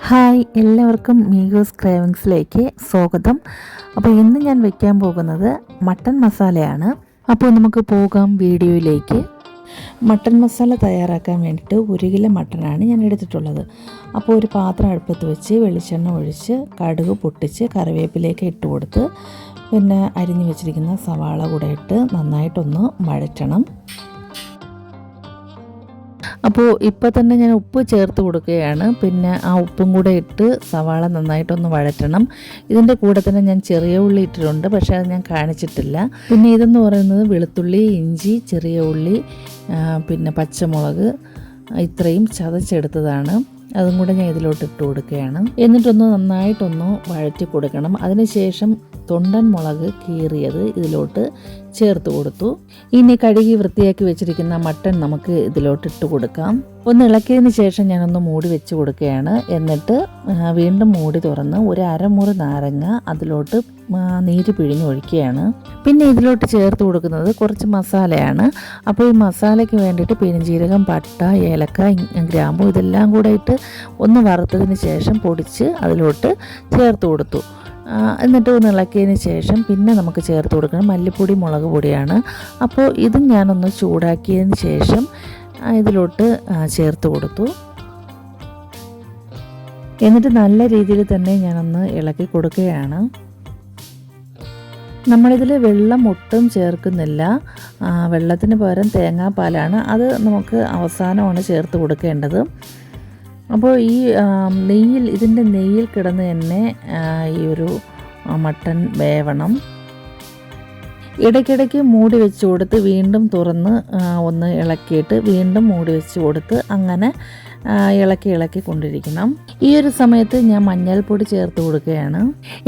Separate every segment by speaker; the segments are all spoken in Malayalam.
Speaker 1: ഹായ്, എല്ലാവർക്കും മീഗോസ് ക്രേവിങ്സിലേക്ക് സ്വാഗതം. അപ്പോൾ ഇന്ന് ഞാൻ വെക്കാൻ പോകുന്നത് മട്ടൻ മസാലയാണ്. അപ്പോൾ നമുക്ക് പോകാം വീഡിയോയിലേക്ക്. മട്ടൻ മസാല തയ്യാറാക്കാൻ വേണ്ടിയിട്ട് 1 കിലോ മട്ടനാണ് ഞാൻ എടുത്തിട്ടുള്ളത്. അപ്പോൾ ഒരു പാത്രം അടുപ്പത്ത് വെച്ച് വെളിച്ചെണ്ണ ഒഴിച്ച് കടുക് പൊട്ടിച്ച് കറിവേപ്പിലേക്ക് ഇട്ട് കൊടുത്ത് പിന്നെ അരിഞ്ഞു വെച്ചിരിക്കുന്ന സവാള കൂടെ ഇട്ട് നന്നായിട്ടൊന്ന് വഴറ്റണം. അപ്പോൾ ഇപ്പോൾ തന്നെ ഞാൻ ഉപ്പ് ചേർത്ത് കൊടുക്കുകയാണ്. പിന്നെ ആ ഉപ്പും കൂടെ ഇട്ട് സവാള നന്നായിട്ടൊന്ന് വഴറ്റണം. ഇതിൻ്റെ കൂടെ തന്നെ ഞാൻ ചെറിയ ഉള്ളി ഇട്ടിട്ടുണ്ട്, പക്ഷേ അത് ഞാൻ കാണിച്ചിട്ടില്ല. പിന്നെ ഇതെന്ന് പറയുന്നത് വെളുത്തുള്ളി, ഇഞ്ചി, ചെറിയ ഉള്ളി, പിന്നെ പച്ചമുളക് ഇത്രയും ചതച്ചെടുത്തതാണ്. അതും കൂടെ ഞാൻ ഇതിലോട്ട് ഇട്ട് കൊടുക്കുകയാണ്. എന്നിട്ടൊന്ന് നന്നായിട്ടൊന്ന് വഴറ്റി കൊടുക്കണം. അതിനുശേഷം തൊണ്ടൻ മുളക് കീറിയത് ഇതിലോട്ട് ചേർത്ത് കൊടുത്തു. ഇനി കഴുകി വൃത്തിയാക്കി വെച്ചിരിക്കുന്ന മട്ടൺ നമുക്ക് ഇതിലോട്ട് ഇട്ട് കൊടുക്കാം. ഒന്ന് ഇളക്കിയതിന് ശേഷം ഞാനൊന്ന് മൂടി വെച്ച് കൊടുക്കുകയാണ്. എന്നിട്ട് വീണ്ടും മൂടി തുറന്ന് ഒരു അരമുറി നാരങ്ങ അതിലോട്ട് നീര് പിഴിഞ്ഞൊഴിക്കുകയാണ്. പിന്നെ ഇതിലോട്ട് ചേർത്ത് കൊടുക്കുന്നത് കുറച്ച് മസാലയാണ്. അപ്പോൾ ഈ മസാലയ്ക്ക് വേണ്ടിയിട്ട് പെരുംജീരകം, പട്ട, ഏലക്ക, ഗ്രാമ്പു ഇതെല്ലാം കൂടെ ഇട്ട് ഒന്ന് വറുത്തതിന് ശേഷം പൊടിച്ച് അതിലോട്ട് ചേർത്ത് കൊടുത്തു. എന്നിട്ട് ഒന്ന് ഇളക്കിയതിന് ശേഷം പിന്നെ നമുക്ക് ചേർത്ത് കൊടുക്കണം മല്ലിപ്പൊടി, മുളക് പൊടിയാണ്. അപ്പോൾ ഇതും ഞാനൊന്ന് ചൂടാക്കിയതിന് ശേഷം ഇതിലോട്ട് ചേർത്ത് കൊടുത്തു. എന്നിട്ട് നല്ല രീതിയിൽ തന്നെ ഞാനൊന്ന് ഇളക്കി കൊടുക്കുകയാണ്. നമ്മളിതിൽ വെള്ളം ഒട്ടും ചേർക്കുന്നില്ല. വെള്ളത്തിന് പകരം തേങ്ങാപ്പാലാണ്. അത് നമുക്ക് അവസാനമാണ് ചേർത്ത് കൊടുക്കേണ്ടത്. അപ്പോൾ ഈ ഇതിൻ്റെ നെയ്യിൽ കിടന്ന് തന്നെ ഈ ഒരു മട്ടൻ വേവണം. ഇടയ്ക്കിടയ്ക്ക് മൂടി വെച്ച് കൊടുത്ത് വീണ്ടും തുറന്ന് ഒന്ന് ഇളക്കിയിട്ട് വീണ്ടും മൂടി വെച്ച് കൊടുത്ത് അങ്ങനെ ഇളക്കി കൊണ്ടിരിക്കണം. ഈ ഒരു സമയത്ത് ഞാൻ മഞ്ഞൾപ്പൊടി ചേർത്ത് കൊടുക്കുകയാണ്.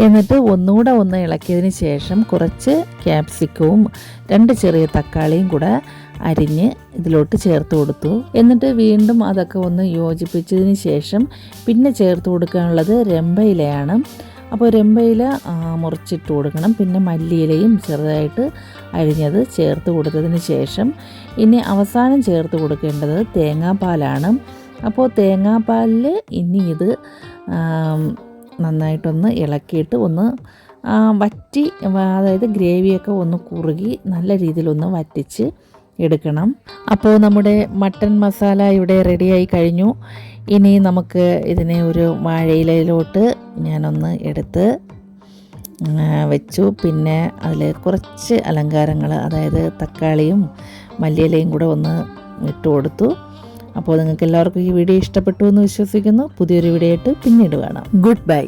Speaker 1: എന്നിട്ട് ഒന്നുകൂടെ ഒന്ന് ഇളക്കിയതിന് ശേഷം കുറച്ച് ക്യാപ്സിക്കവും 2 ചെറിയ തക്കാളിയും കൂടെ അരിഞ്ഞ് ഇതിലോട്ട് ചേർത്ത് കൊടുത്തു. എന്നിട്ട് വീണ്ടും അതൊക്കെ ഒന്ന് യോജിപ്പിച്ചതിന് ശേഷം പിന്നെ ചേർത്ത് കൊടുക്കാനുള്ളത് രമ്പയിലയാണ്. അപ്പോൾ രമ്പയില മുറിച്ചിട്ട് കൊടുക്കണം. പിന്നെ മല്ലിയിലയും ചെറുതായിട്ട് അരിഞ്ഞത് ചേർത്ത് കൊടുത്തതിന് ശേഷം ഇനി അവസാനം ചേർത്ത് കൊടുക്കേണ്ടത് തേങ്ങാപ്പാലാണ്. അപ്പോൾ തേങ്ങാപ്പാലിൽ ഇനി ഇത് നന്നായിട്ടൊന്ന് ഇളക്കിയിട്ട് ഒന്ന് വറ്റി, അതായത് ഗ്രേവിയൊക്കെ ഒന്ന് കുറുകി നല്ല രീതിയിലൊന്ന് വറ്റിച്ച് എടുക്കണം. അപ്പോൾ നമ്മുടെ മട്ടൻ മസാല ഇവിടെ റെഡിയായി കഴിഞ്ഞു. ഇനി നമുക്ക് ഇതിനെ ഒരു വാഴയിലയിലോട്ട് ഞാനൊന്ന് എടുത്ത് വെച്ചു. പിന്നെ അതിൽ കുറച്ച് അലങ്കാരങ്ങൾ, അതായത് തക്കാളിയും മല്ലിയിലയും കൂടെ ഒന്ന് ഇട്ട് കൊടുത്തു. അപ്പോൾ നിങ്ങൾക്ക് എല്ലാവർക്കും ഈ വീഡിയോ ഇഷ്ടപ്പെട്ടു എന്ന് വിശ്വസിക്കുന്നു. പുതിയൊരു വീഡിയോ ആയിട്ട് പിന്നീട് കാണാം. Good bye.